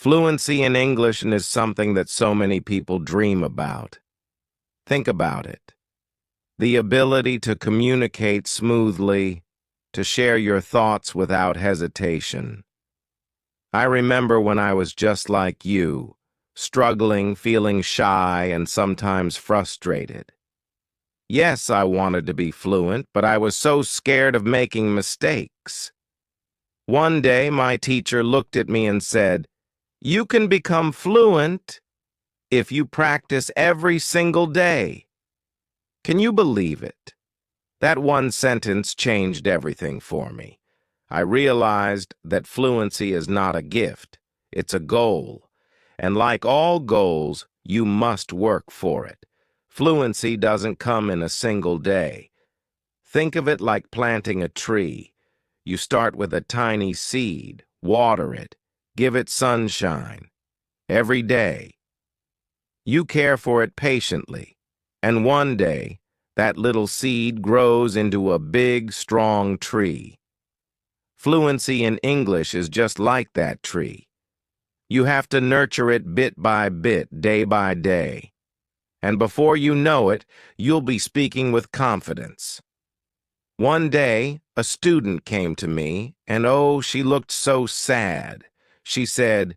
Fluency in English is something that so many people dream about. Think about it. The ability to communicate smoothly, to share your thoughts without hesitation. I remember when I was just like you, struggling, feeling shy, and sometimes frustrated. Yes, I wanted to be fluent, but I was so scared of making mistakes. One day, my teacher looked at me and said, "You can become fluent if you practice every single day." Can you believe it? That one sentence changed everything for me. I realized that fluency is not a gift, it's a goal. And like all goals, you must work for it. Fluency doesn't come in a single day. Think of it like planting a tree. You start with a tiny seed, water it, give it sunshine. Every day, you care for it patiently, and one day, that little seed grows into a big, strong tree. Fluency in English is just like that tree. You have to nurture it bit by bit, day by day. And before you know it, you'll be speaking with confidence. One day, a student came to me, and oh, she looked so sad. She said,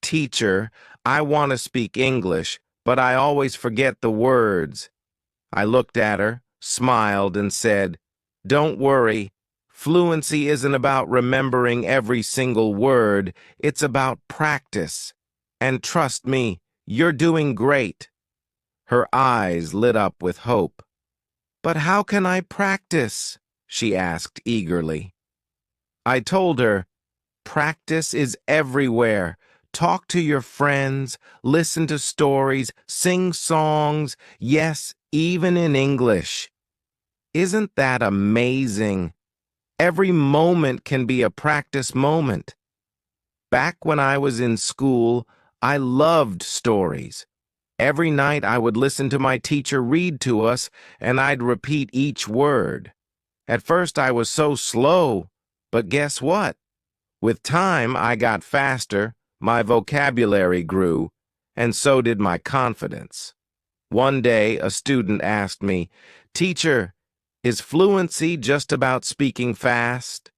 "Teacher, I want to speak English, but I always forget the words." I looked at her, smiled, and said, "Don't worry. Fluency isn't about remembering every single word. It's about practice. And trust me, you're doing great." Her eyes lit up with hope. "But how can I practice?" she asked eagerly. I told her, "Practice is everywhere. Talk to your friends, listen to stories, sing songs, yes, even in English." Isn't that amazing? Every moment can be a practice moment. Back when I was in school, I loved stories. Every night I would listen to my teacher read to us, and I'd repeat each word. At first I was so slow, but guess what? With time I got faster, my vocabulary grew, and so did my confidence. One day a student asked me, "Teacher, is fluency just about speaking fast?"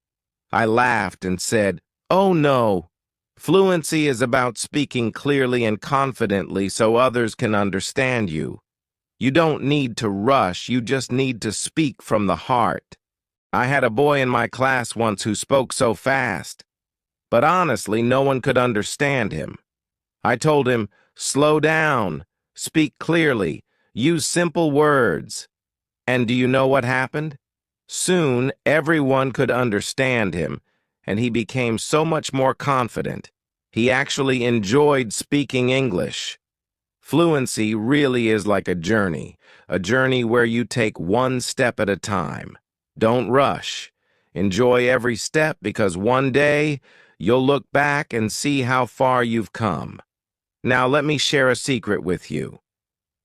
I laughed and said, "Oh no. Fluency is about speaking clearly and confidently so others can understand you. You don't need to rush, you just need to speak from the heart." I had a boy in my class once who spoke so fast, but honestly, no one could understand him. I told him, "Slow down, speak clearly, use simple words." And do you know what happened? Soon, everyone could understand him, and he became so much more confident. He actually enjoyed speaking English. Fluency really is like a journey where you take one step at a time. Don't rush. Enjoy every step because one day you'll look back and see how far you've come. Now let me share a secret with you.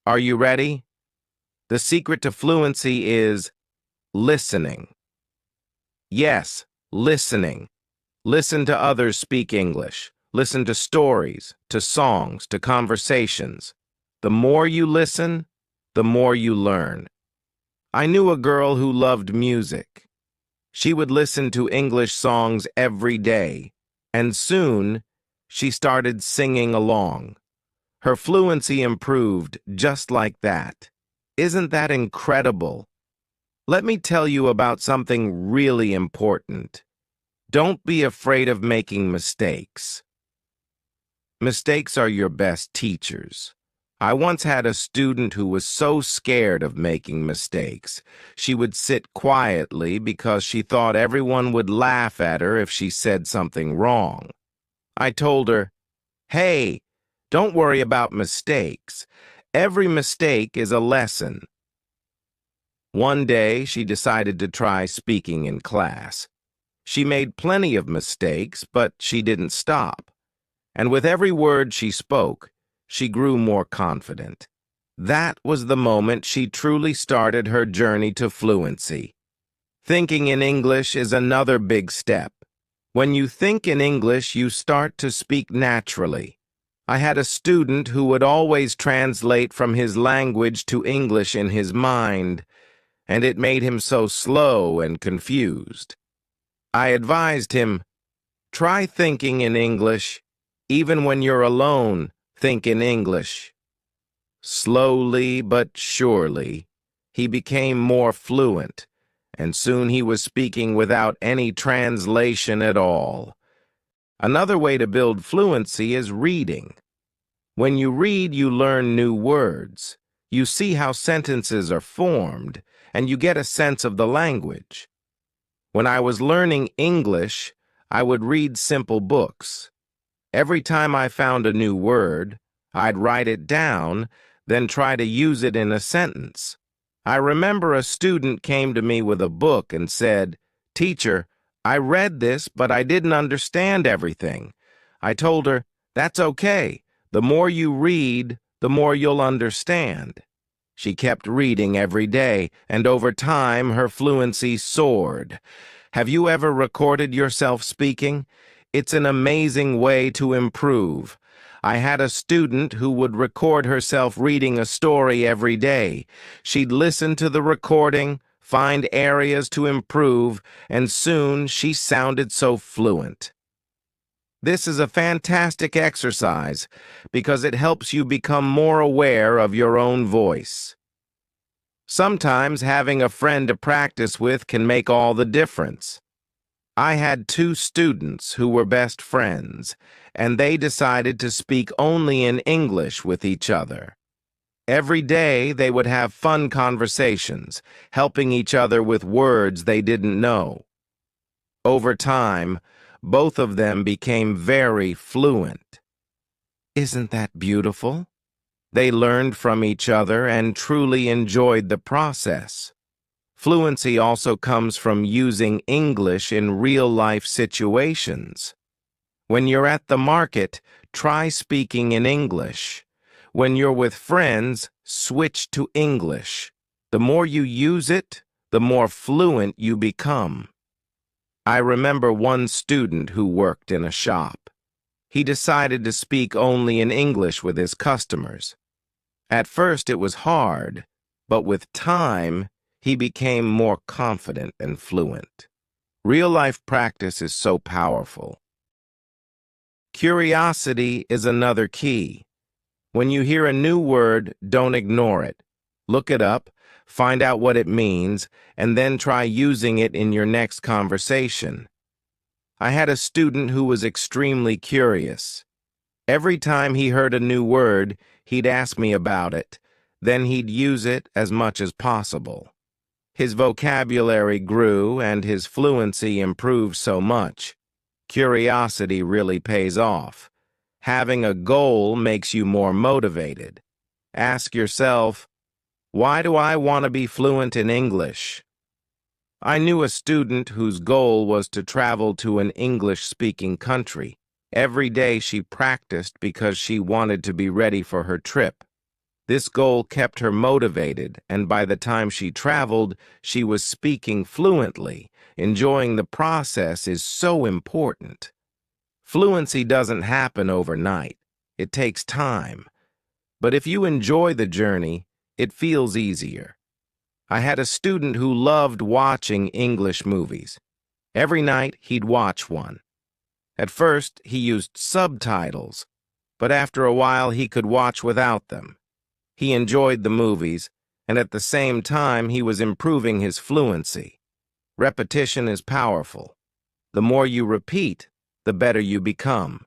Are you ready? The secret to fluency is listening. Yes, listening. Listen to others speak English. Listen to stories, to songs, to conversations. The more you listen, the more you learn. I knew a girl who loved music. She would listen to English songs every day, and soon she started singing along. Her fluency improved just like that. Isn't that incredible? Let me tell you about something really important. Don't be afraid of making mistakes. Mistakes are your best teachers. I once had a student who was so scared of making mistakes. She would sit quietly because she thought everyone would laugh at her if she said something wrong. I told her, "Hey, don't worry about mistakes. Every mistake is a lesson." One day, she decided to try speaking in class. She made plenty of mistakes, but she didn't stop. And with every word she spoke, she grew more confident. That was the moment she truly started her journey to fluency. Thinking in English is another big step. When you think in English, you start to speak naturally. I had a student who would always translate from his language to English in his mind, and it made him so slow and confused. I advised him, try thinking in English. Even when you're alone, think in English. Slowly but surely, he became more fluent, and soon he was speaking without any translation at all. Another way to build fluency is reading. When you read, you learn new words. You see how sentences are formed, and you get a sense of the language. When I was learning English, I would read simple books. Every time I found a new word, I'd write it down, then try to use it in a sentence. I remember a student came to me with a book and said, "Teacher, I read this, but I didn't understand everything." I told her, "That's okay. The more you read, the more you'll understand." She kept reading every day, and over time, her fluency soared. Have you ever recorded yourself speaking? It's an amazing way to improve. I had a student who would record herself reading a story every day. She'd listen to the recording, find areas to improve, and soon she sounded so fluent. This is a fantastic exercise because it helps you become more aware of your own voice. Sometimes having a friend to practice with can make all the difference. I had two students who were best friends, and they decided to speak only in English with each other. Every day they would have fun conversations, helping each other with words they didn't know. Over time, both of them became very fluent. Isn't that beautiful? They learned from each other and truly enjoyed the process. Fluency also comes from using English in real-life situations. When you're at the market, try speaking in English. When you're with friends, switch to English. The more you use it, the more fluent you become. I remember one student who worked in a shop. He decided to speak only in English with his customers. At first it was hard, but with time, he became more confident and fluent. Real-life practice is so powerful. Curiosity is another key. When you hear a new word, don't ignore it. Look it up, find out what it means, and then try using it in your next conversation. I had a student who was extremely curious. Every time he heard a new word, he'd ask me about it. Then he'd use it as much as possible. His vocabulary grew and his fluency improved so much. Curiosity really pays off. Having a goal makes you more motivated. Ask yourself, why do I want to be fluent in English? I knew a student whose goal was to travel to an English-speaking country. Every day she practiced because she wanted to be ready for her trip. This goal kept her motivated, and by the time she traveled, she was speaking fluently. Enjoying the process is so important. Fluency doesn't happen overnight. It takes time. But if you enjoy the journey, it feels easier. I had a student who loved watching English movies. Every night, he'd watch one. At first, he used subtitles, but after a while, he could watch without them. He enjoyed the movies, and at the same time, he was improving his fluency. Repetition is powerful. The more you repeat, the better you become.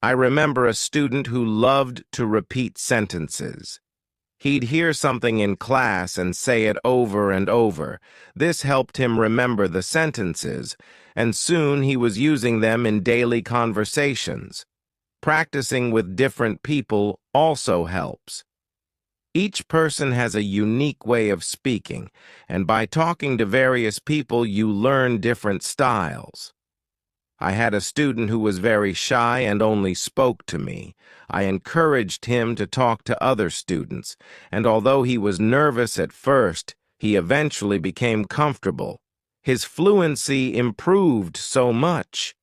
I remember a student who loved to repeat sentences. He'd hear something in class and say it over and over. This helped him remember the sentences, and soon he was using them in daily conversations. Practicing with different people also helps. Each person has a unique way of speaking, and by talking to various people, you learn different styles. I had a student who was very shy and only spoke to me. I encouraged him to talk to other students, and although he was nervous at first, he eventually became comfortable. His fluency improved so much.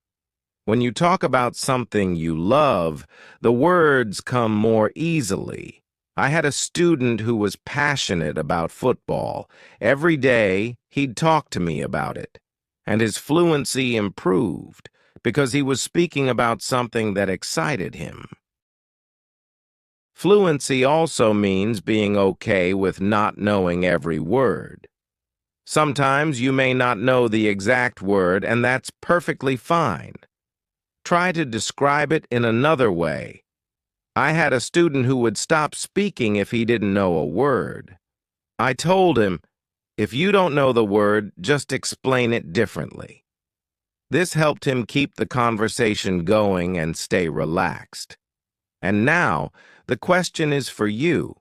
When you talk about something you love, the words come more easily. I had a student who was passionate about football. Every day, he'd talk to me about it, and his fluency improved because he was speaking about something that excited him. Fluency also means being okay with not knowing every word. Sometimes you may not know the exact word, and that's perfectly fine. Try to describe it in another way. I had a student who would stop speaking if he didn't know a word. I told him, if you don't know the word, just explain it differently. This helped him keep the conversation going and stay relaxed. And now, the question is for you.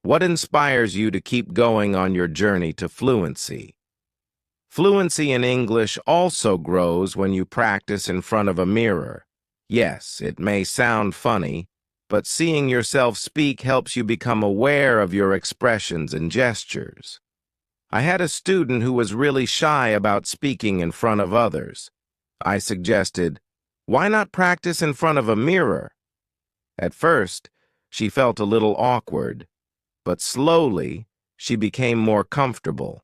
What inspires you to keep going on your journey to fluency? Fluency in English also grows when you practice in front of a mirror. Yes, it may sound funny, but seeing yourself speak helps you become aware of your expressions and gestures. I had a student who was really shy about speaking in front of others. I suggested, why not practice in front of a mirror? At first, she felt a little awkward, but slowly, she became more comfortable.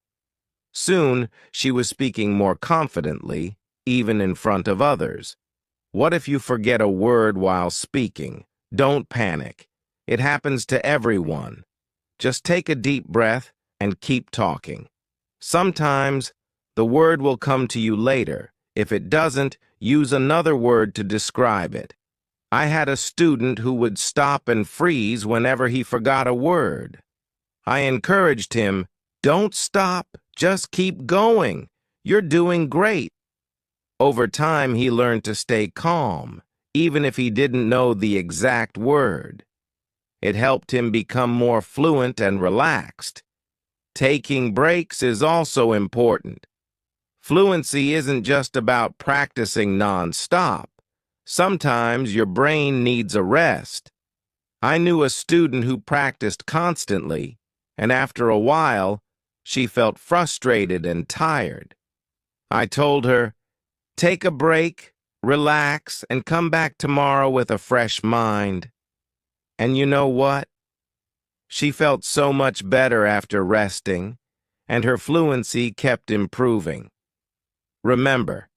Soon, she was speaking more confidently, even in front of others. What if you forget a word while speaking? Don't panic. It happens to everyone. Just take a deep breath and keep talking. Sometimes, the word will come to you later. If it doesn't, use another word to describe it. I had a student who would stop and freeze whenever he forgot a word. I encouraged him, don't stop, just keep going. You're doing great. Over time, he learned to stay calm, even if he didn't know the exact word. It helped him become more fluent and relaxed. Taking breaks is also important. Fluency isn't just about practicing non-stop. Sometimes your brain needs a rest. I knew a student who practiced constantly, and after a while, she felt frustrated and tired. I told her, take a break, relax, and come back tomorrow with a fresh mind. And you know what? She felt so much better after resting, and her fluency kept improving. Remember,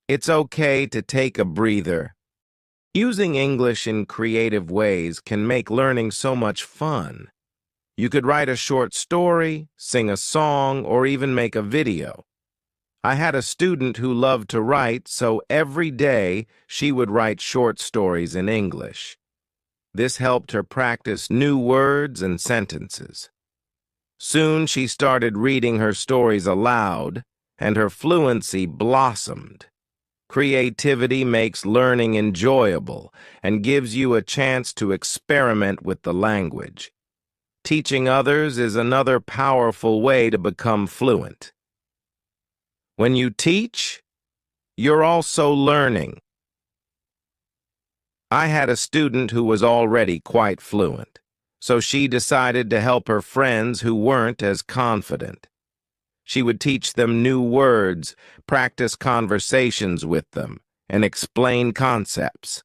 it's okay to take a breather. Using English in creative ways can make learning so much fun. You could write a short story, sing a song, or even make a video. I had a student who loved to write, so every day she would write short stories in English. This helped her practice new words and sentences. Soon she started reading her stories aloud, and her fluency blossomed. Creativity makes learning enjoyable and gives you a chance to experiment with the language. Teaching others is another powerful way to become fluent. When you teach, you're also learning. I had a student who was already quite fluent, so she decided to help her friends who weren't as confident. She would teach them new words, practice conversations with them, and explain concepts.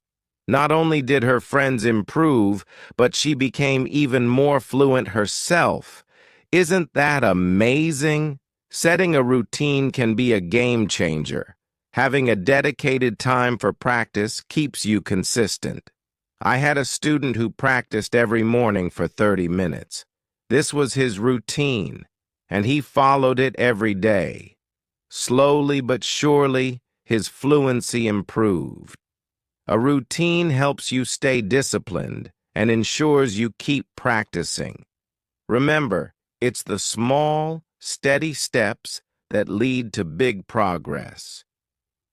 Not only did her friends improve, but she became even more fluent herself. Isn't that amazing? Setting a routine can be a game changer. Having a dedicated time for practice keeps you consistent. I had a student who practiced every morning for 30 minutes. This was his routine, and he followed it every day. Slowly but surely, his fluency improved. A routine helps you stay disciplined and ensures you keep practicing. Remember, it's the small, steady steps that lead to big progress.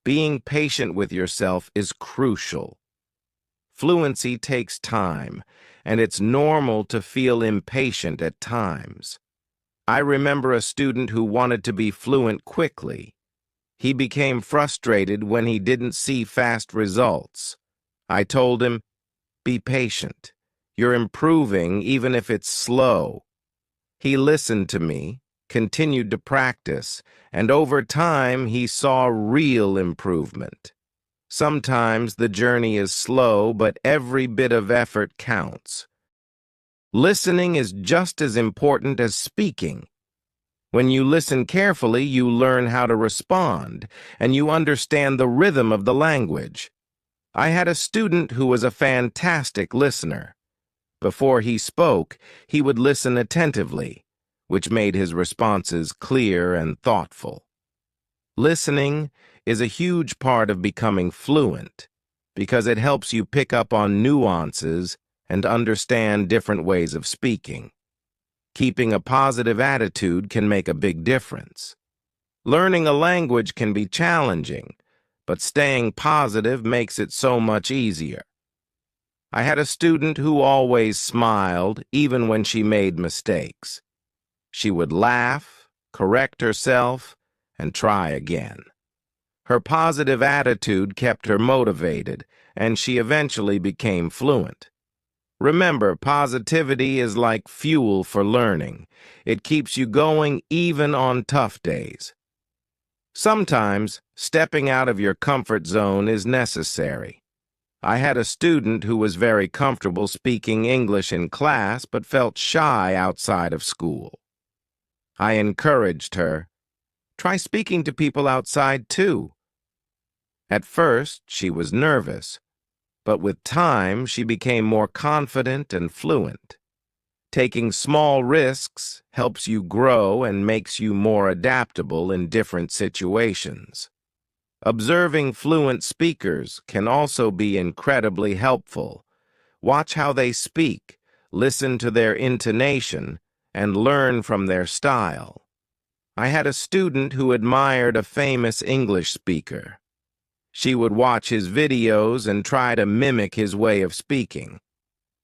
Being patient with yourself is crucial. Fluency takes time, and it's normal to feel impatient at times. I remember a student who wanted to be fluent quickly. He became frustrated when he didn't see fast results. I told him, be patient. You're improving even if it's slow. He listened to me, continued to practice, and over time he saw real improvement. Sometimes the journey is slow, but every bit of effort counts. Listening is just as important as speaking. When you listen carefully, you learn how to respond, and you understand the rhythm of the language. I had a student who was a fantastic listener. Before he spoke, he would listen attentively, which made his responses clear and thoughtful. Listening is a huge part of becoming fluent because it helps you pick up on nuances and understand different ways of speaking. Keeping a positive attitude can make a big difference. Learning a language can be challenging, but staying positive makes it so much easier. I had a student who always smiled, even when she made mistakes. She would laugh, correct herself, and try again. Her positive attitude kept her motivated, and she eventually became fluent. Remember, positivity is like fuel for learning. It keeps you going even on tough days. Sometimes, stepping out of your comfort zone is necessary. I had a student who was very comfortable speaking English in class but felt shy outside of school. I encouraged her, "Try speaking to people outside too." At first, she was nervous, but with time, she became more confident and fluent. Taking small risks helps you grow and makes you more adaptable in different situations. Observing fluent speakers can also be incredibly helpful. Watch how they speak, listen to their intonation, and learn from their style. I had a student who admired a famous English speaker. She would watch his videos and try to mimic his way of speaking.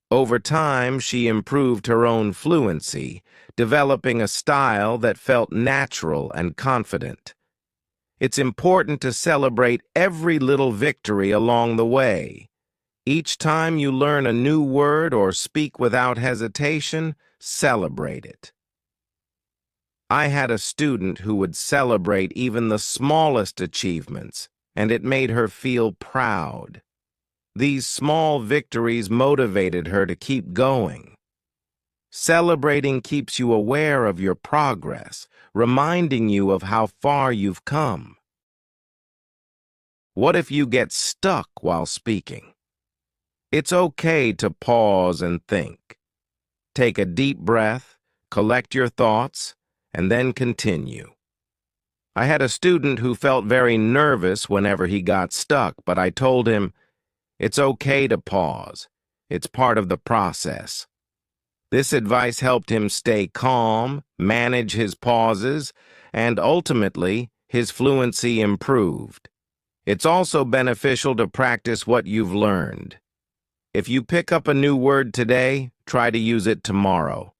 Over time, she improved her own fluency, developing a style that felt natural and confident. It's important to celebrate every little victory along the way. Each time you learn a new word or speak without hesitation, celebrate it. I had a student who would celebrate even the smallest achievements, and it made her feel proud. These small victories motivated her to keep going. Celebrating keeps you aware of your progress, reminding you of how far you've come. What if you get stuck while speaking? It's okay to pause and think. Take a deep breath, collect your thoughts, and then continue. I had a student who felt very nervous whenever he got stuck, but I told him, "It's okay to pause. It's part of the process." This advice helped him stay calm, manage his pauses, and ultimately, his fluency improved. It's also beneficial to practice what you've learned. If you pick up a new word today, try to use it tomorrow.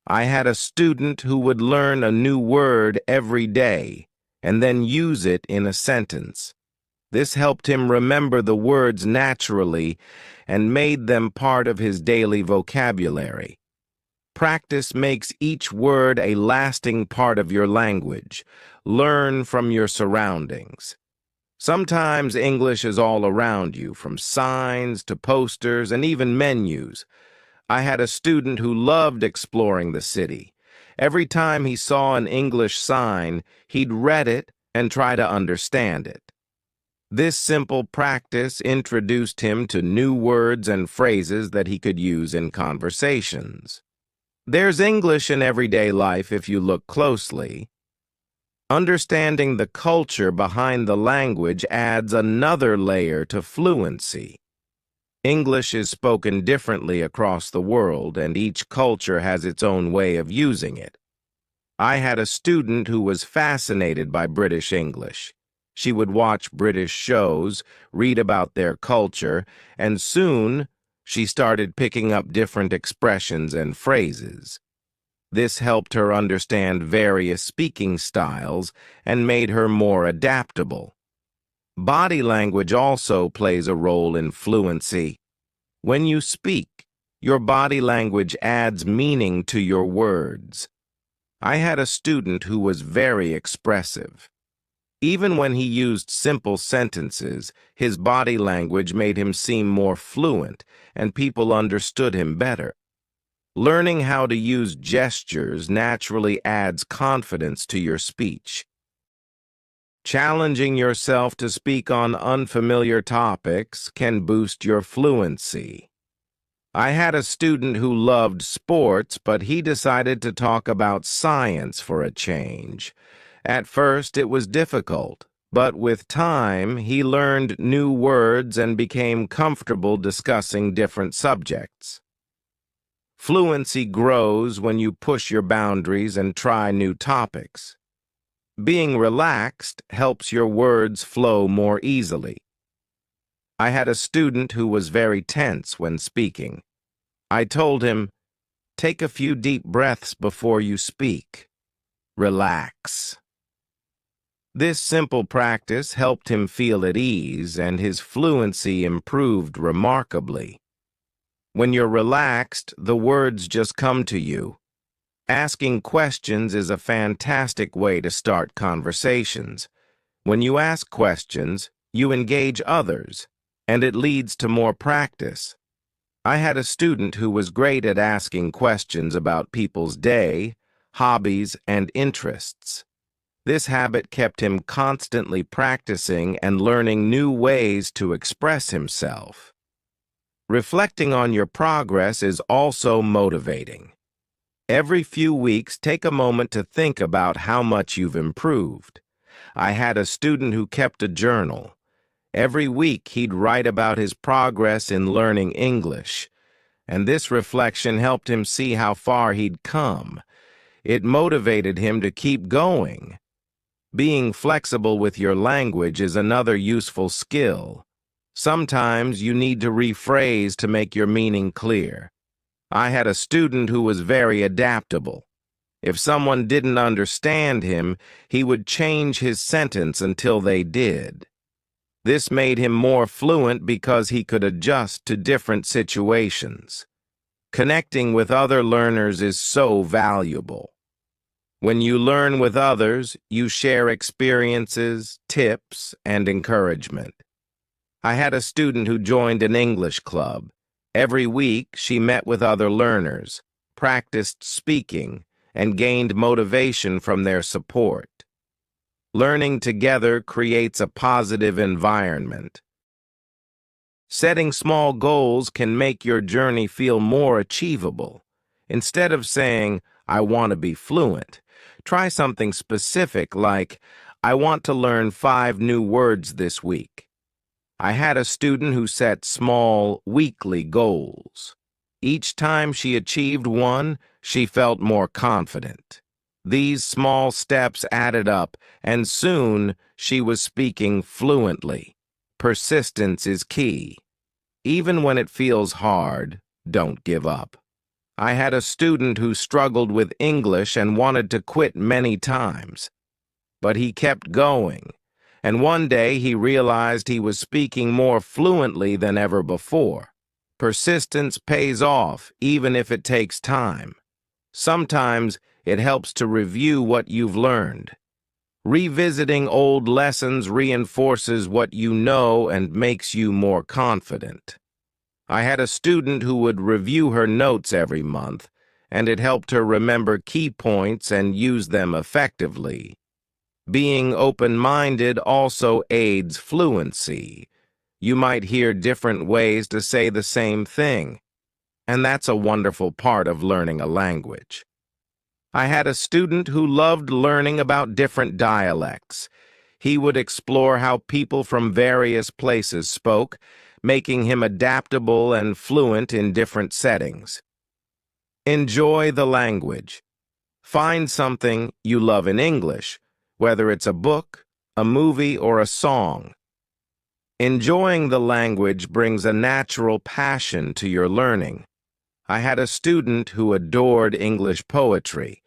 I had a student who would learn a new word every day and then use it in a sentence. This helped him remember the words naturally and made them part of his daily vocabulary. Practice makes each word a lasting part of your language. Learn from your surroundings. Sometimes English is all around you, from signs to posters and even menus. I had a student who loved exploring the city. Every time he saw an English sign, he'd read it and try to understand it. This simple practice introduced him to new words and phrases that he could use in conversations. There's English in everyday life if you look closely. Understanding the culture behind the language adds another layer to fluency. English is spoken differently across the world, and each culture has its own way of using it. I had a student who was fascinated by British English. She would watch British shows, read about their culture, and soon she started picking up different expressions and phrases. This helped her understand various speaking styles and made her more adaptable. Body language also plays a role in fluency. When you speak, your body language adds meaning to your words. I had a student who was very expressive. Even when he used simple sentences, his body language made him seem more fluent, and people understood him better. Learning how to use gestures naturally adds confidence to your speech. Challenging yourself to speak on unfamiliar topics can boost your fluency. I had a student who loved sports, but he decided to talk about science for a change. At first, it was difficult, but with time, he learned new words and became comfortable discussing different subjects. Fluency grows when you push your boundaries and try new topics. Being relaxed helps your words flow more easily. I had a student who was very tense when speaking. I told him, "Take a few deep breaths before you speak. Relax." This simple practice helped him feel at ease, and his fluency improved remarkably. When you're relaxed, the words just come to you. Asking questions is a fantastic way to start conversations. When you ask questions, you engage others, and it leads to more practice. I had a student who was great at asking questions about people's day, hobbies, and interests. This habit kept him constantly practicing and learning new ways to express himself. Reflecting on your progress is also motivating. Every few weeks, take a moment to think about how much you've improved. I had a student who kept a journal. Every week, he'd write about his progress in learning English, and this reflection helped him see how far he'd come. It motivated him to keep going. Being flexible with your language is another useful skill. Sometimes you need to rephrase to make your meaning clear. I had a student who was very adaptable. If someone didn't understand him, he would change his sentence until they did. This made him more fluent because he could adjust to different situations. Connecting with other learners is so valuable. When you learn with others, you share experiences, tips, and encouragement. I had a student who joined an English club. Every week, she met with other learners, practiced speaking, and gained motivation from their support. Learning together creates a positive environment. Setting small goals can make your journey feel more achievable. Instead of saying, "I want to be fluent," try something specific like, "I want to learn 5 new words this week." I had a student who set small, weekly goals. Each time she achieved one, she felt more confident. These small steps added up, and soon she was speaking fluently. Persistence is key. Even when it feels hard, don't give up. I had a student who struggled with English and wanted to quit many times, but he kept going. And one day he realized he was speaking more fluently than ever before. Persistence pays off, even if it takes time. Sometimes it helps to review what you've learned. Revisiting old lessons reinforces what you know and makes you more confident. I had a student who would review her notes every month, and it helped her remember key points and use them effectively. Being open-minded also aids fluency. You might hear different ways to say the same thing, and that's a wonderful part of learning a language. I had a student who loved learning about different dialects. He would explore how people from various places spoke, making him adaptable and fluent in different settings. Enjoy the language. Find something you love in English, whether it's a book, a movie, or a song. Enjoying the language brings a natural passion to your learning. I had a student who adored English poetry.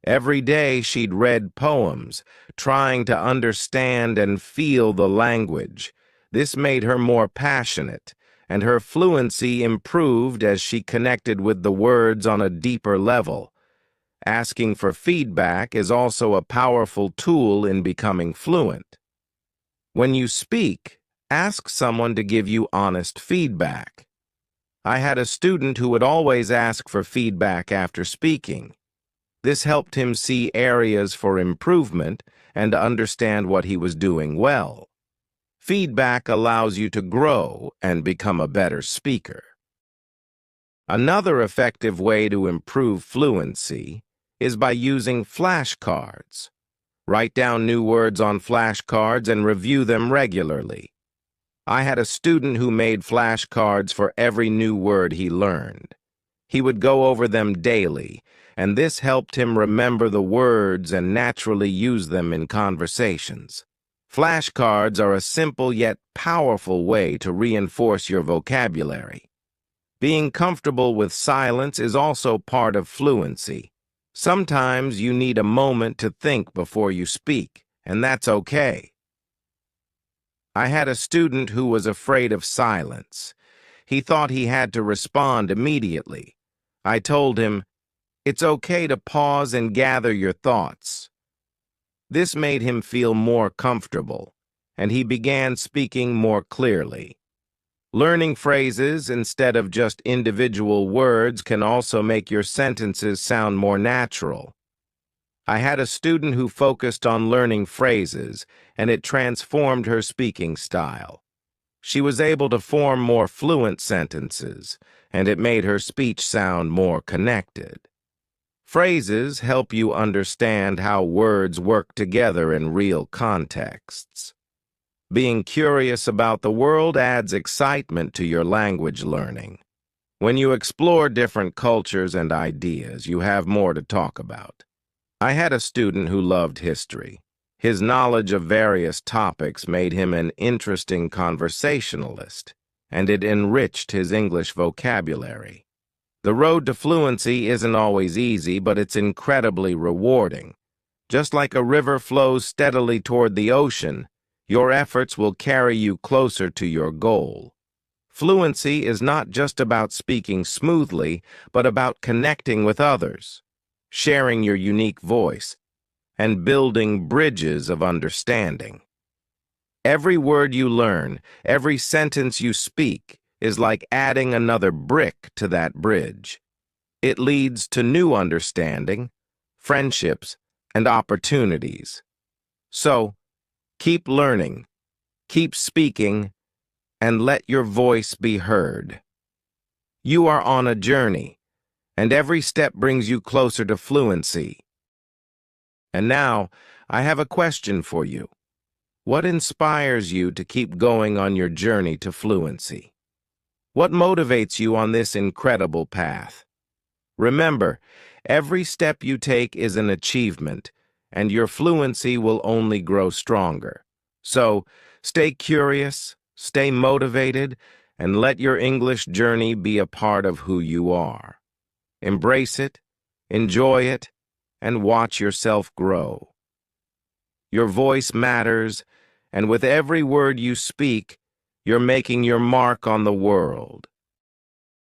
Every day she'd read poems, trying to understand and feel the language. This made her more passionate, and her fluency improved as she connected with the words on a deeper level. Asking for feedback is also a powerful tool in becoming fluent. When you speak, ask someone to give you honest feedback. I had a student who would always ask for feedback after speaking. This helped him see areas for improvement and understand what he was doing well. Feedback allows you to grow and become a better speaker. Another effective way to improve fluency is by using flashcards. Write down new words on flashcards and review them regularly. I had a student who made flashcards for every new word he learned. He would go over them daily, and this helped him remember the words and naturally use them in conversations. Flashcards are a simple yet powerful way to reinforce your vocabulary. Being comfortable with silence is also part of fluency. Sometimes you need a moment to think before you speak, and that's okay. I had a student who was afraid of silence. He thought he had to respond immediately. I told him, "It's okay to pause and gather your thoughts." This made him feel more comfortable, and he began speaking more clearly. Learning phrases instead of just individual words can also make your sentences sound more natural. I had a student who focused on learning phrases, and it transformed her speaking style. She was able to form more fluent sentences, and it made her speech sound more connected. Phrases help you understand how words work together in real contexts. Being curious about the world adds excitement to your language learning. When you explore different cultures and ideas, you have more to talk about. I had a student who loved history. His knowledge of various topics made him an interesting conversationalist, and it enriched his English vocabulary. The road to fluency isn't always easy, but it's incredibly rewarding. Just like a river flows steadily toward the ocean, your efforts will carry you closer to your goal. Fluency is not just about speaking smoothly, but about connecting with others, sharing your unique voice, and building bridges of understanding. Every word you learn, every sentence you speak, is like adding another brick to that bridge. It leads to new understanding, friendships, and opportunities. So, keep learning, keep speaking, and let your voice be heard. You are on a journey, and every step brings you closer to fluency. And now, I have a question for you. What inspires you to keep going on your journey to fluency? What motivates you on this incredible path? Remember, every step you take is an achievement, and your fluency will only grow stronger. So, stay curious, stay motivated, and let your English journey be a part of who you are. Embrace it, enjoy it, and watch yourself grow. Your voice matters, and with every word you speak, you're making your mark on the world.